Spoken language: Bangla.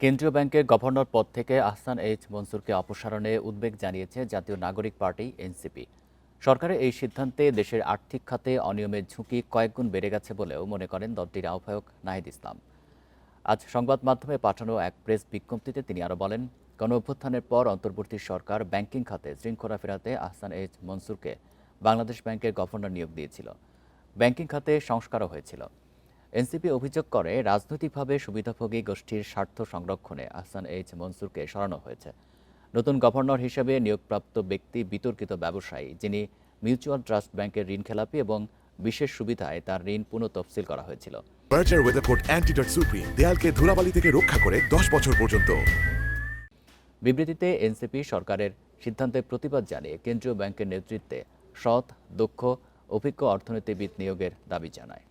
কেন্দ্রীয় ব্যাংকের গভর্নর পদ থেকে আহসান এইচ মনসুরকে অপসারণে উদ্বেগ জানিয়েছে জাতীয় নাগরিক পার্টি এনসিপি। সরকারের এই সিদ্ধান্তে দেশের আর্থিক খাতে অনিয়মের ঝুঁকি কয়েকগুণ বেড়ে গেছে বলেও মনে করেন দলটির আহ্বায়ক নাহিদ ইসলাম। আজ সংবাদ মাধ্যমে পাঠানো এক প্রেস বিজ্ঞপ্তিতে তিনি আরও বলেন, গণঅভ্যুত্থানের পর অন্তর্বর্তী সরকার ব্যাংকিং খাতে শৃঙ্খলা ফেরাতে আহসান এইচ মনসুরকে বাংলাদেশ ব্যাংকের গভর্নর নিয়োগ দিয়েছিল। ব্যাংকিং খাতে সংস্কারও হয়েছিল। এনসিপি অভিযোগ করে, রাজনৈতিকভাবে সুবিধাভোগী গোষ্ঠীর স্বার্থ সংরক্ষণে আহসান এইচ মনসুরকে সরানো হয়েছে। নতুন গভর্নর হিসেবে নিয়োগপ্রাপ্ত ব্যক্তি বিতর্কিত ব্যবসায়ী, যিনি মিউচুয়াল ট্রাস্ট ব্যাংকের ঋণখেলাপি এবং বিশেষ সুবিধায় তার ঋণ পুনঃতফসিল করা হয়েছিল। বার্জার ওয়েদারকোট অ্যান্টিডট সুপ্রিম দেয়ালকে ধুলাবালি থেকে রক্ষা করে 10 বছর পর্যন্ত। বিবৃতিতে এনসিপি সরকারের সিদ্ধান্তের প্রতিবাদ জানিয়ে কেন্দ্রীয় ব্যাংকের নেতৃত্বে সৎ, দক্ষ, অভিজ্ঞ অর্থনীতিবিদ নিয়োগের দাবি জানায়।